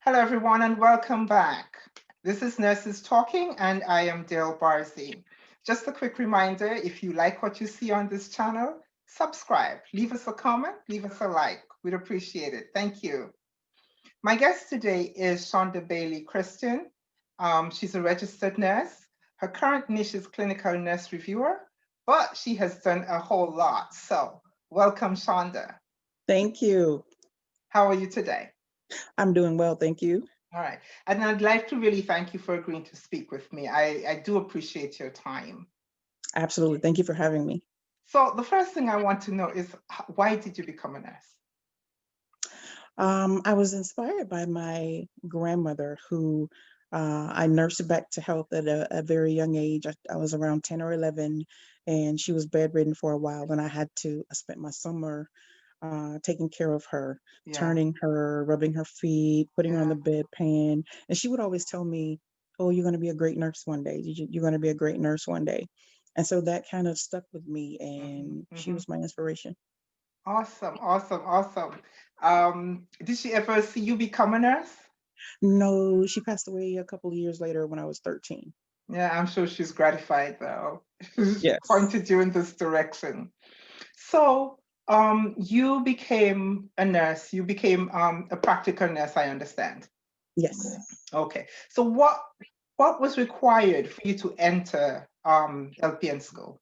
Hello, everyone, and welcome back. This is Nurses Talking, and I am Dale Barzy. Just a quick reminder, if you like what you see on this channel, subscribe, leave us a comment, leave us a like. We'd appreciate it. Thank you. My guest today is Shonda Bailey-Christian. She's a registered nurse. Her current niche is clinical nurse reviewer, but she has done a whole lot. So welcome, Shonda. Thank you. How are you today? I'm doing well, thank you. All right. And I'd like to really thank you for agreeing to speak with me. I do appreciate your time. Absolutely. Thank you for having me. So the first thing I want to know is why did you become a nurse? I was inspired by my grandmother who I nursed back to health at a very young age. I was around 10 or 11, and she was bedridden for a while. And I spent my summer taking care of her, Yeah, turning her, rubbing her feet, putting her on yeah. the bedpan. And she would always tell me, "Oh, you're going to be a great nurse one day. You're going to be a great nurse one day." And so that kind of stuck with me, Hmm. and she Hmm. was my inspiration. Awesome, awesome, awesome. Did she ever see you become a nurse? No, she passed away a couple of years later when I was 13. Yeah, I'm sure she's gratified though. She Yes. pointed you in this direction. So, you became a nurse. You became a practical nurse, I understand. Yes. Okay. So what was required for you to enter LPN school?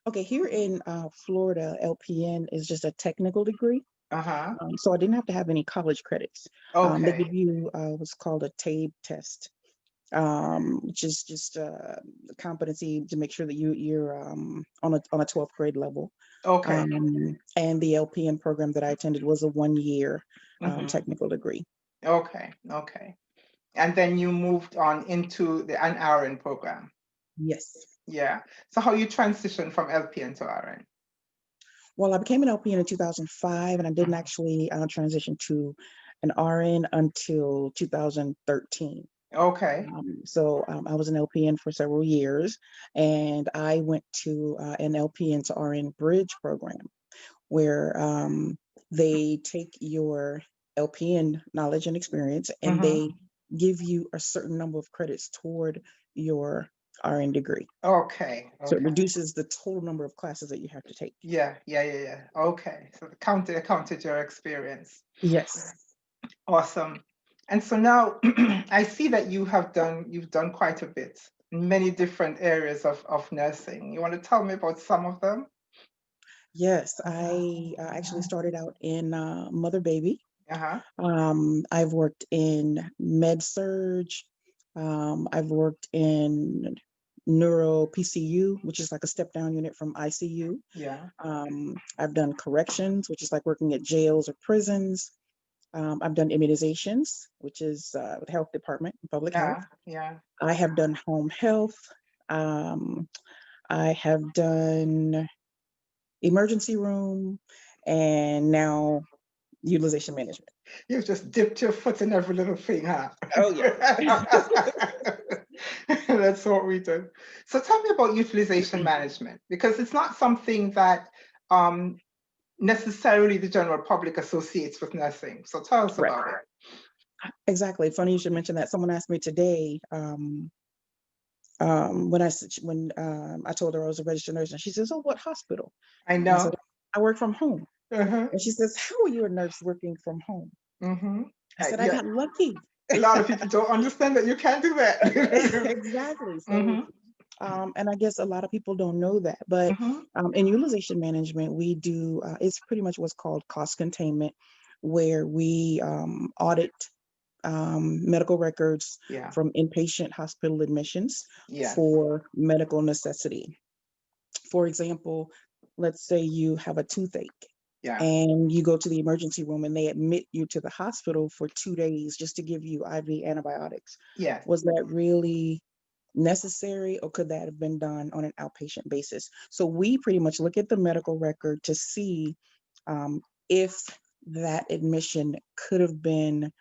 Okay, here in Florida, LPN is just a technical degree. Uh-huh. So I didn't have to have any college credits. They Okay. give you what's called a TABE test, which is just competency to make sure that you're on a 12th grade level. Okay. And the LPN program that I attended was a 1 year Hmm. technical degree. Okay. Okay. And then you moved on into the an RN program. Yes. Yeah. So how you transitioned from LPN to RN? Well, I became an LPN in 2005, and I didn't Mhm. actually transition to an RN until 2013. Okay. I was an LPN for several years, and I went to an LPN to RN bridge program where they take your LPN knowledge and experience and Hmm. they give you a certain number of credits toward your RN degree. Okay. So it Okay. reduces the total number of classes that you have to take. Yeah. Yeah. Yeah. Yeah. Okay. So the counted your experience. Yes. Awesome. And so now I see that you've done quite a bit in many different areas of nursing. You want to tell me about some of them? Yes, I actually started out in mother baby. Uh-huh. I've worked in med surge. I've worked in neuro PCU, which is like a step down unit from ICU. Yeah. I've done corrections, which is like working at jails or prisons. I've done immunizations, which is with the health department, public health. Yeah. Yeah. I have done home health. Um, I have done emergency room, and now utilization management. You've just dipped your foot in every little thing, huh? Oh yeah. That's what we do. So tell me about utilization management, because it's not something that um, necessarily the general public associates with nursing. So tell us Right. about it. Exactly. Funny you should mention that. Someone asked me today, when I told her I was a registered nurse, and she says, "Oh, what hospital?" I And I said, know. "I work from home." Uh-huh. And she says, "How are you a nurse working from home?" Mm-hmm. I said, "I Yeah, got lucky." a lot of people don't understand that you can't do that. Exactly. So, Mm-hmm. and I guess a lot of people don't know that, but Mm-hmm. in utilization management, we do it's pretty much what's called cost containment, where we audit medical records Yeah. from inpatient hospital admissions Yes. for medical necessity. For example, let's say you have a toothache Yeah. and you go to the emergency room and they admit you to the hospital for 2 days just to give you IV antibiotics. Yes. Was that really necessary, or could that have been done on an outpatient basis? So we pretty much look at the medical record to see um, if that admission could have been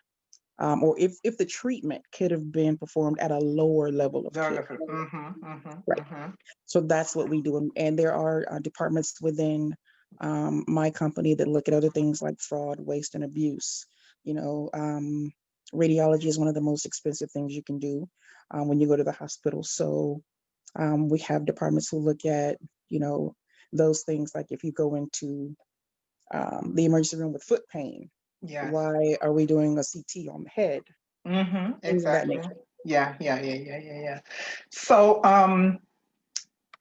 or if the treatment could have been performed at a lower level of care. Wonderful. Mm-hmm. Mm-hmm. Right. Mm-hmm. So that's what we do. And there are departments within my company that look at other things like fraud, waste, and abuse. You know, Radiology is one of the most expensive things you can do when you go to the hospital. So we have departments who look at, those things, like if you go into the emergency room with foot pain, Yes. why are we doing a CT on the head? Things of that Exactly. nature. Yeah. So,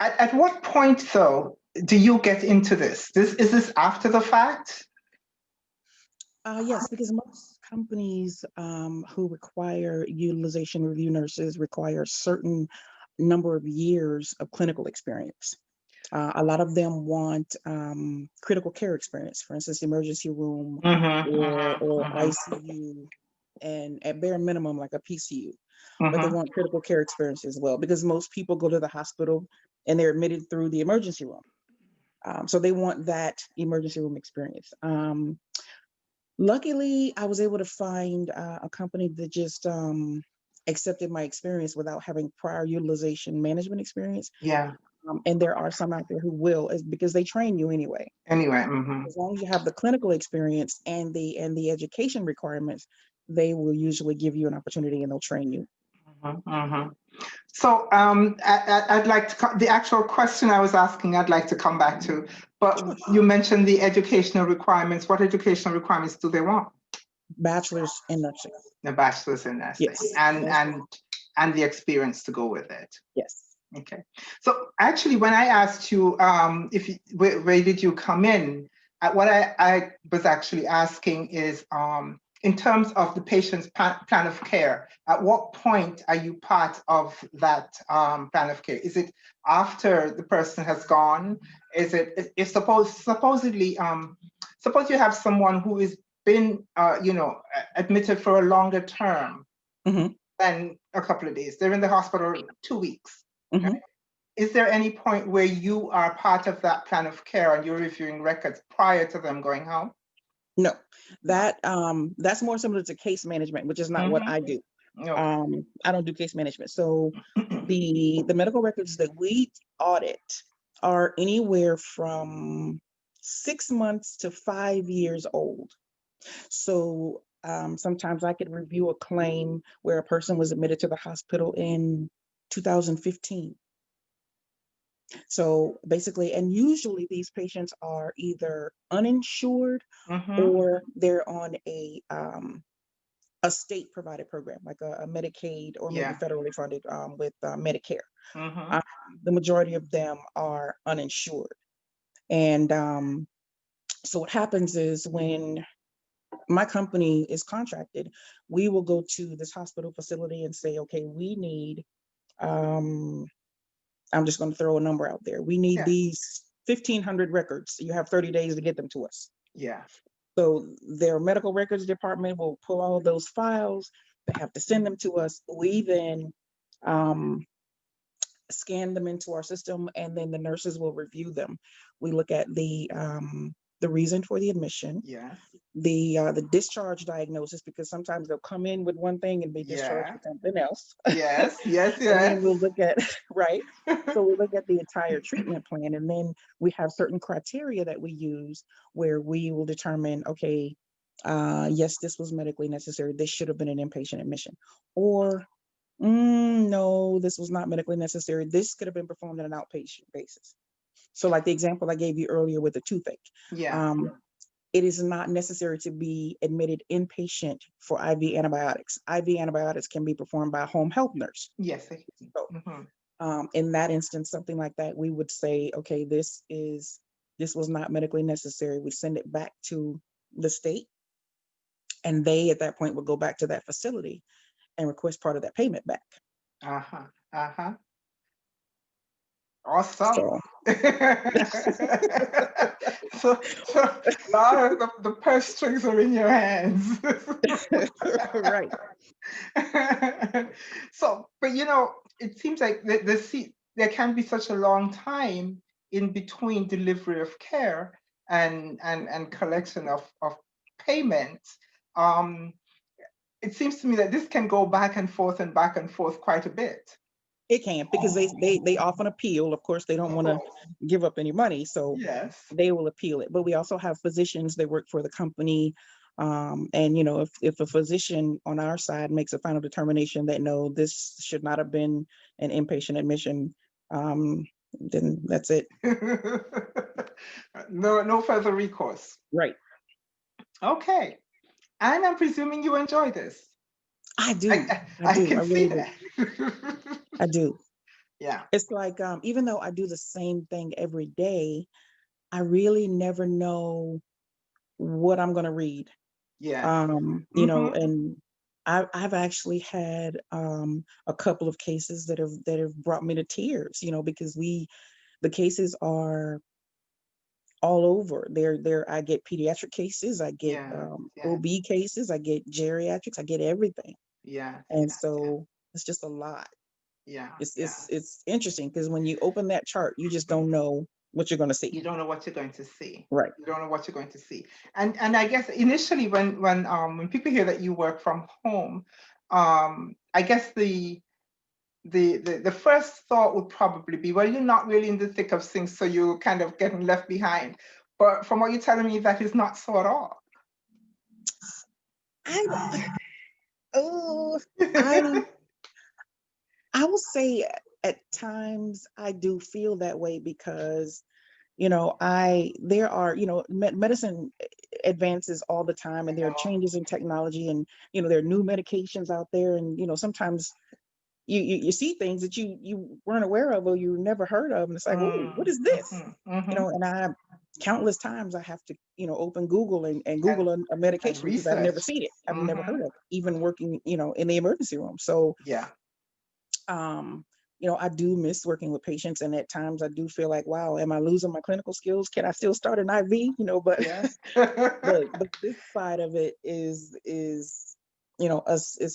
at what point, though, do you get into this? Is this after the fact? Yes, because most companies who require utilization review nurses require a certain number of years of clinical experience. A lot of them want critical care experience, for instance, emergency room or ICU, and at bare minimum, like a PCU. But they want critical care experience as well, because most people go to the hospital and they're admitted through the emergency room. So they want that emergency room experience. Luckily, I was able to find a company that just accepted my experience without having prior utilization management experience. Yeah. And there are some out there who will, because they train you anyway. Anyway. As long as you have the clinical experience and the education requirements, they will usually give you an opportunity and they'll train you. So I'd like to, the actual question I was asking, I'd like to come back to, but you mentioned the educational requirements. What educational requirements do they want? Bachelor's in nursing. The bachelor's in nursing, Yes. and the experience to go with it. Yes. Okay. So actually, when I asked you, where did you come in? What I was actually asking is, in terms of the patient's plan of care, at what point are you part of that plan of care? Is it after the person has gone? Is it, if supposedly, suppose you have someone who has been, admitted for a longer term than a couple of days. They're in the hospital 2 weeks. Right? Is there any point where you are part of that plan of care and you're reviewing records prior to them going home? No, that's more similar to case management, which is not what I do. Okay. I don't do case management. So the medical records that we audit are anywhere from 6 months to 5 years old. So sometimes I could review a claim where a person was admitted to the hospital in 2015. So basically, and usually these patients are either uninsured or they're on a state provided program, like a Medicaid or maybe federally funded with Medicare. The majority of them are uninsured. And so what happens is, when my company is contracted, we will go to this hospital facility and say, okay, we need, I'm just going to throw a number out there. We need these 1,500 records. You have 30 days to get them to us. Yeah. So their medical records department will pull all of those files. They have to send them to us. We then scan them into our system, and then the nurses will review them. We look at the reason for the admission, the discharge diagnosis, because sometimes they'll come in with one thing and be discharged with something else. Yes. And then we'll look at right. So we look at the entire treatment plan, and then we have certain criteria that we use where we will determine, okay, yes, this was medically necessary. This should have been an inpatient admission, or no, this was not medically necessary. This could have been performed on an outpatient basis. So like the example I gave you earlier with the toothache. It is not necessary to be admitted inpatient for IV antibiotics. IV antibiotics can be performed by a home health nurse. Yes. So, in that instance, something like that, we would say, okay, this was not medically necessary. We send it back to the state, and they at that point would go back to that facility and request part of that payment back. Awesome. So now the purse strings are in your hands. Right. So, but it seems like there can be such a long time in between delivery of care and collection of payment. It seems to me that this can go back and forth quite a bit. It can, because they often appeal. Of course, they don't want to give up any money, so they will appeal it. But we also have physicians that work for the company And if a physician on our side makes a final determination that no, this should not have been an inpatient admission, then that's it. No further recourse. Right. Okay. And I'm presuming you enjoy this. I do. I I can see really do. that. I do. Yeah. It's like, even though I do the same thing every day, I really never know what I'm going to read. Yeah. And I've actually had a couple of cases that have brought me to tears, because the cases are all over. I get pediatric cases, I get Yeah. OB cases, I get geriatrics, I get everything. Yeah. And so it's just a lot. Yeah. It's interesting because when you open that chart, you just don't know what you're going to see. You don't know what you're going to see. Right. You don't know what you're going to see. And I guess initially when people hear that you work from home, I guess the first thought would probably be, well, you're not really in the thick of things, so you're kind of getting left behind. But from what you're telling me, that is not so at all. I will say at times I do feel that way because there are, medicine advances all the time, and there are changes in technology, and there are new medications out there, and sometimes you see things that you weren't aware of or you never heard of, and it's like, oh, what is this? And countless times I have to open Google and Google a medication because I've never seen it, I've never heard of it, even working in the emergency room. So yeah. I do miss working with patients, and at times I do feel like, wow, am I losing my clinical skills? Can I still start an IV? But Yes. but this side of it is it's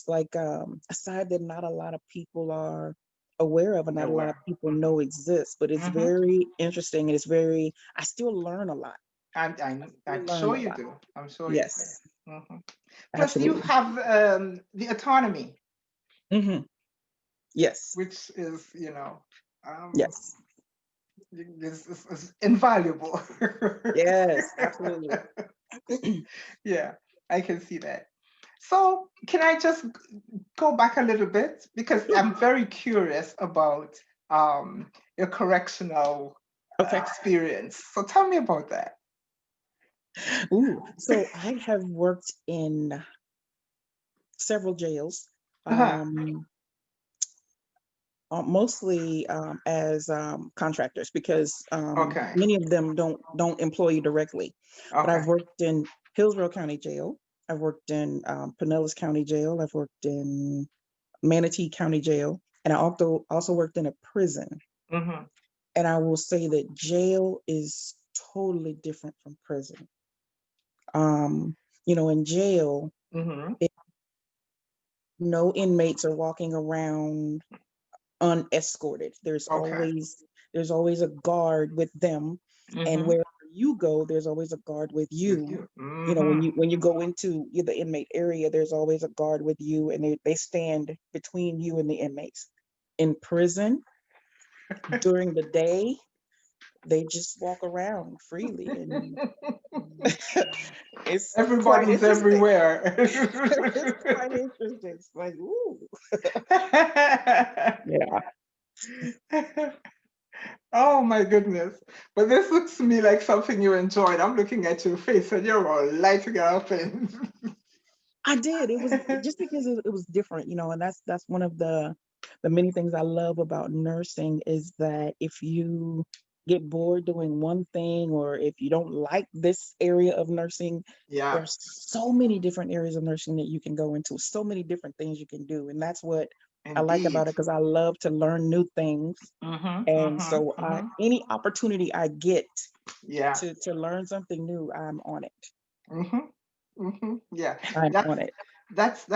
like a side that not a lot of people are aware of, and not a lot of people know exists. But it's very interesting, and I still learn a lot. I'm sure you do. I'm sure you do. Plus, you Absolutely. have the autonomy. Yes. Which is, yes. Is invaluable. Yes, absolutely. Yeah, I can see that. So can I just go back a little bit? Because I'm very curious about your correctional experience. So tell me about that. So I have worked in several jails, mostly as contractors, because many of them don't employ you directly. But I've worked in Hillsborough County Jail, I've worked in Pinellas County Jail, I've worked in Manatee County Jail, and I also worked in a prison. And I will say that jail is totally different from prison. In jail, no inmates are walking around unescorted. There's always a guard with them, and wherever you go, there's always a guard with you. When you go into the inmate area, there's always a guard with you, and they stand between you and the inmates. In prison, during the day, they just walk around freely, and it's everybody's everywhere. It's quite interesting. It's like, ooh. Yeah. Oh my goodness. But this looks to me like something you enjoyed. I'm looking at your face and you're all lighting up. And I did. It was just because it was different, and that's one of the many things I love about nursing, is that if you get bored doing one thing, or if you don't like this area of nursing, there's so many different areas of nursing that you can go into, so many different things you can do. And that's what I like about it, because I love to learn new things. And so any opportunity I get to learn something new, I'm on it. Yeah, I'm on it. That's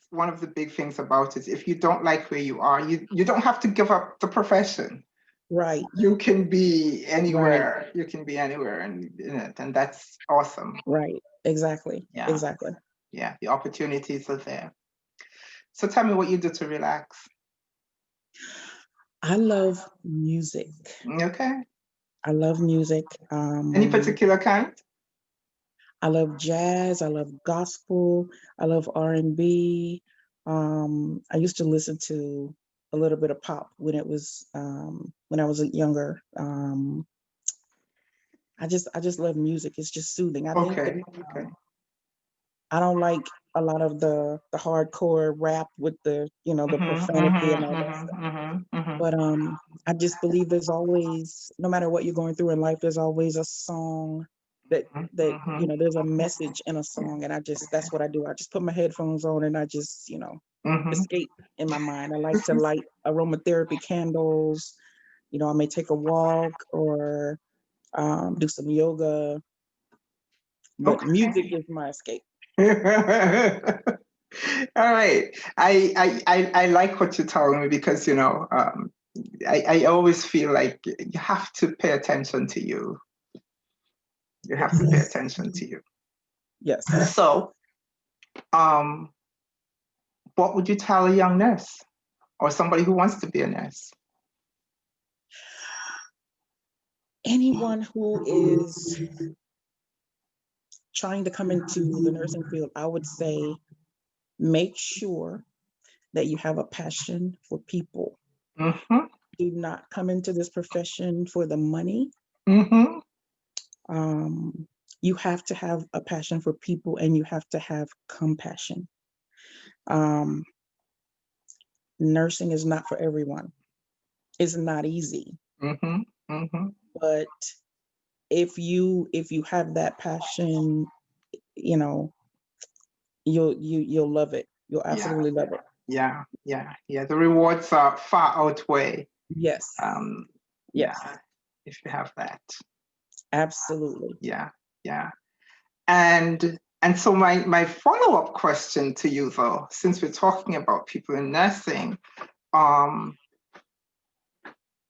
one of the big things about it. If you don't like where you are, you don't have to give up the profession. Right. You can be anywhere. Right. You can be anywhere in it, and that's awesome. Right. Exactly. Yeah. Exactly. Yeah, the opportunities are there. So tell me what you do to relax. I love music. Okay. I love music. Any particular kind? I love jazz. I love gospel. I love R&B. I used to listen to a little bit of pop when I was younger. I just love music. It's just soothing. I think that Okay, okay. I don't like a lot of the hardcore rap with the Mhm, profanity and mhm, all that mhm, stuff. mhm, mhm, But I just believe there's always, no matter what you're going through in life, there's always a song that mhm, there's a message in a song, and that's what I do. I just put my headphones on and I just mhm. escape in my mind. I like to light aromatherapy candles. I may take a walk or do some yoga, but music Okay. is my escape. All right. I like what you're telling me because, I always feel like you have to pay attention to you. You have to pay Yes, attention to you. yes. So, um, what would you tell a young nurse or somebody who wants to be a nurse? Anyone who is trying to come into the nursing field, I would say make sure that you have a passion for people. Mm-hmm. Do not come into this profession for the money. Mm-hmm. Um, you have to have a passion for people and you have to have compassion. Um, Nursing is not for everyone. It's not easy, Mm-hmm. Mm-hmm. but if you have that passion, you know, you'll love it. You'll Yeah. absolutely love it. Yeah. Yeah. Yeah. The rewards are far outweigh. Yes. Um, Yes. yeah. If you have that. Absolutely. Yeah. Yeah. And so my follow-up question to you though, since we're talking about people in nursing, um,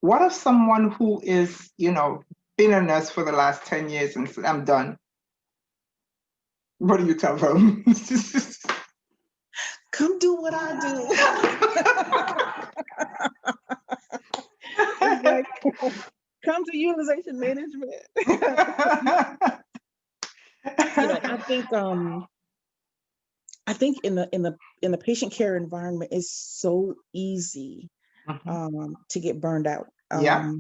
what if someone who is, been a nurse for the last 10 years and said, I'm done? What do you tell them? Come do what I do. Exactly. Come to utilization management. I think in the patient care environment it's so easy Mhm. to get burned out Yeah,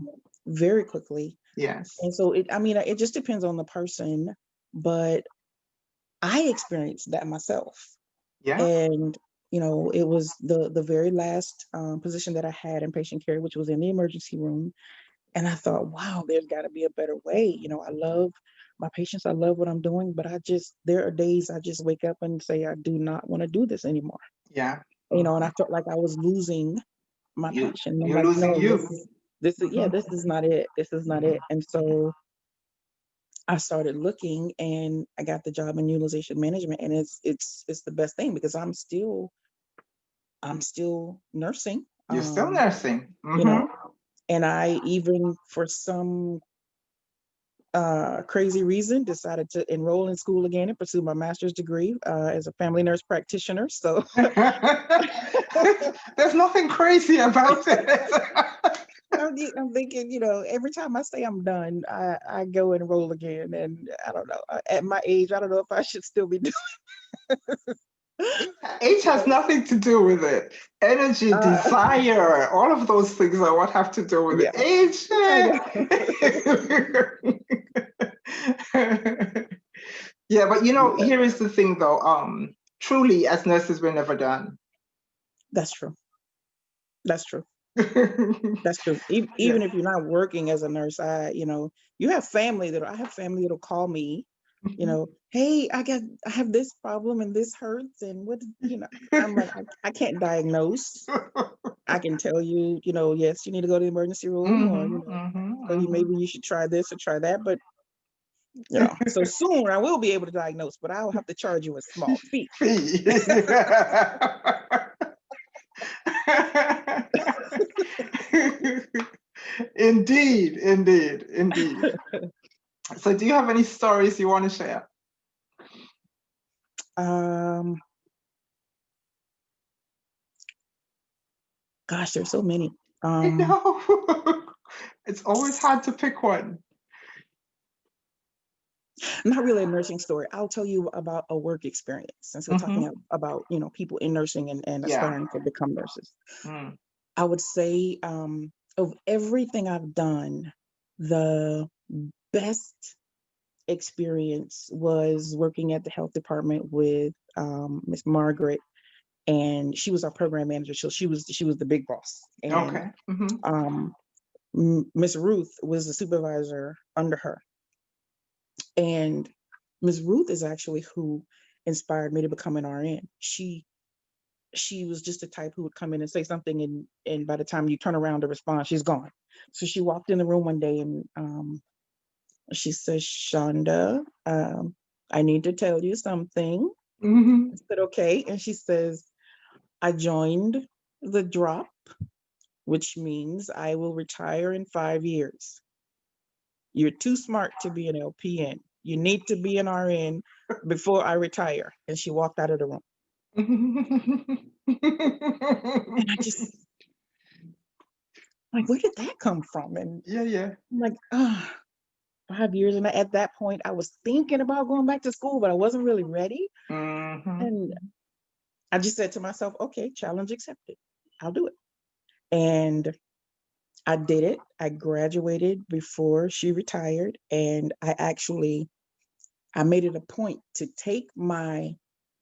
very quickly. yes. And so it just depends on the person, but I experienced that myself. Yeah, And it was the very last position that I had in patient care, which was in the emergency room. And I thought, wow, there's got to be a better way. I love my patients. I love what I'm doing, but there are days I just wake up and say, I do not want to do this anymore. yeah. And I Mhm. felt like I was losing my You passion. And I'm you're like, losing no, you. yeah, Mhm. this is not it. This is not Mhm. it. And so I started looking and I got the job in utilization management. And it's the best thing because I'm still nursing. You're still nursing. You know, Hmm. and I even for some crazy reason decided to enroll in school again and pursue my master's degree as a family nurse practitioner. So There's nothing crazy about it. I'm thinking, every time I say I'm done, I go enroll again. And I don't know, at my age, I don't know if I should still be doing, Age you has know, nothing to do with it. Energy, uh, desire, all of those things are what have to do with it. yeah, Age, I know. yeah, but Yeah, here is the thing though. Truly, as nurses, we're never done. that's true. That's true. That's true. Yeah. Even if you're not working as a nurse, you have I have family that'll call me, hey, I have this problem and this hurts and I'm like, I can't diagnose. I can tell you, yes, you need to go to the emergency room or, Hmm, hmm, tell you hmm. maybe you should try this or try that. But, so soon I will be able to diagnose, but I'll have to charge you a small fee. Fee. Indeed, indeed, indeed. So, do you have any stories you want to share? Um, Gosh, there's so many. I Um, know. It's always hard to pick one. Not really a nursing story. I'll tell you about a work experience since we're Mm-hmm. talking about, people in nursing and Yeah. aspiring to become nurses. Mm. I would say of everything I've done, the best experience was working at the health department with Miss Margaret, and she was our program manager. So she was the big boss, and Okay. Mm-hmm. um, Miss Ruth was the supervisor under her. And Miss Ruth is actually who inspired me to become an RN. She was just the type who would come in and say something, and by the time you turn around to respond, she's gone. So she walked in the room one day, and she says, "Shonda, I need to tell you something." Mm-hmm. I said, "Okay." And she says, "I joined the drop, which means I will retire in 5 years. You're too smart to be an LPN. You need to be an RN before I retire." And she walked out of the room. And I just, like, where did that come from? And Yeah, yeah. I'm like, 5 years. And at that point, I was thinking about going back to school, but I wasn't really ready. Mm-hmm. And I just said to myself, okay, challenge accepted. I'll do it. And I did it. I graduated before she retired. And I made it a point to take my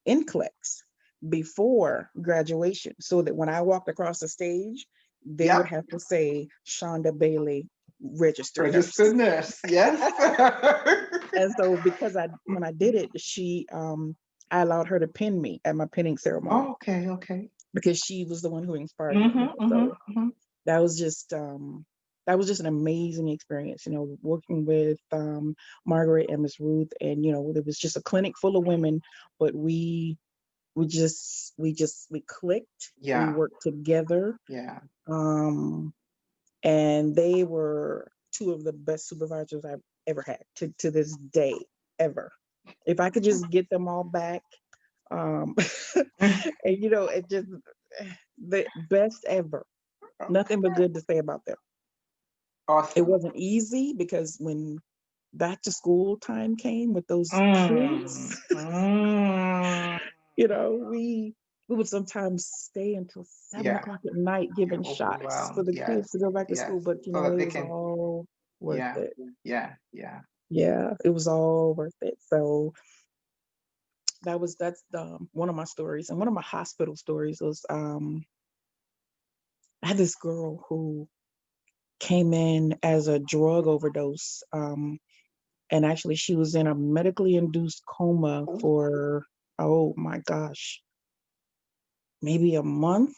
NCLEX before graduation so that when I walked across the stage, they would Yeah. have to say Shonda Bailey, registered nurse. Registered nurse. Yes. And so because when I did it, I allowed her to pin me at my pinning ceremony Oh, okay, okay. because she was the one who inspired me. Mm-hmm, mm-hmm, So mm-hmm. that was just an amazing experience, working with Margaret and Miss Ruth, and there was just a clinic full of women, but we clicked, we Yeah, worked together, yeah. um, and they were two of the best supervisors I've ever had to this day, ever. If I could just get them all back, um, and it just the best ever. Nothing but good to say about them. It Awesome. wasn't easy because when back to school time came with those Mm, kids, mm. we would sometimes stay until seven Yeah, o'clock at night you're giving shots for overwhelmed. the Yes, kids to go back to yes. school. But So that it they was can, all worth yeah, it. yeah, yeah. Yeah, it was all worth it. So that's the one of my stories. And one of my hospital stories was I had this girl who came in as a drug overdose. And actually, she was in a medically induced coma Oh, for, oh my gosh, maybe a month.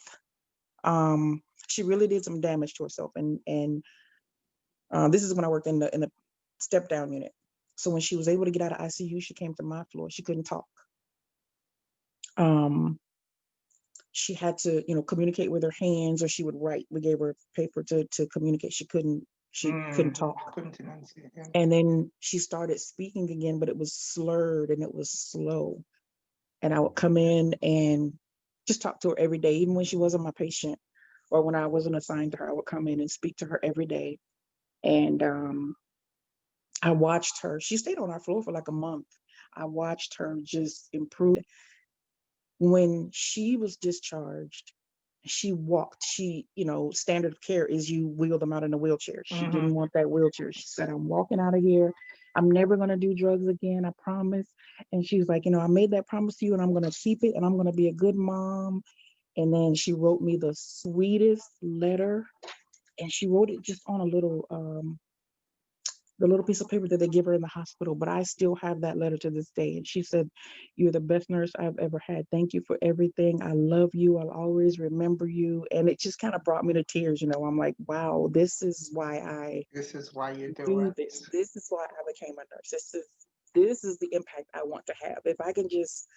She really did some damage to herself, and this is when I worked in the step down unit. So when she was able to get out of ICU, she came to my floor. She couldn't talk. Um, she had to, communicate with her hands, or she would write. We gave her paper to communicate. She couldn't talk. couldn't enunciate. Yeah. And then she started speaking again, but it was slurred and it was slow. And I would come in and just talk to her every day, even when she wasn't my patient or when I wasn't assigned to her. I would come in and speak to her every day. And I watched her. She stayed on our floor for like a month. I watched her just improve. When she was discharged, she walked. Standard of care is you wheel them out in a wheelchair. She Mm-hmm. didn't want that wheelchair. She said, "I'm walking out of here. I'm never going to do drugs again. I promise." And she was like, "I made that promise to you, and I'm going to keep it, and I'm going to be a good mom." And then she wrote me the sweetest letter, and she wrote it just on the little piece of paper that they give her in the hospital. But I still have that letter to this day. And she said, "You're the best nurse I've ever had. Thank you for everything. I love you. I'll always remember you." And it just kind of brought me to tears. I'm like, wow, this is why I This is why you do do it. this. This is why I became a nurse. This is the impact I want to have. If I can just,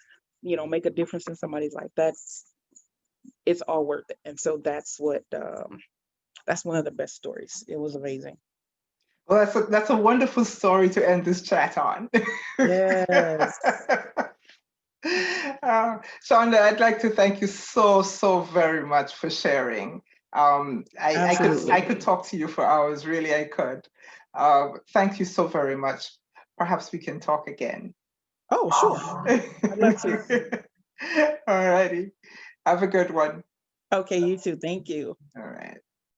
make a difference in somebody's life, it's all worth it. And so that's one of the best stories. It was amazing. Well, that's a wonderful story to end this chat on. Yes, Shonda, I'd like to thank you so, so very much for sharing. I absolutely. could talk to you for hours, really, I could. Thank you so very much. perhaps we can talk again. Oh, sure. I'd love to. All righty. Have a good one. Okay, you too. Thank you. All right.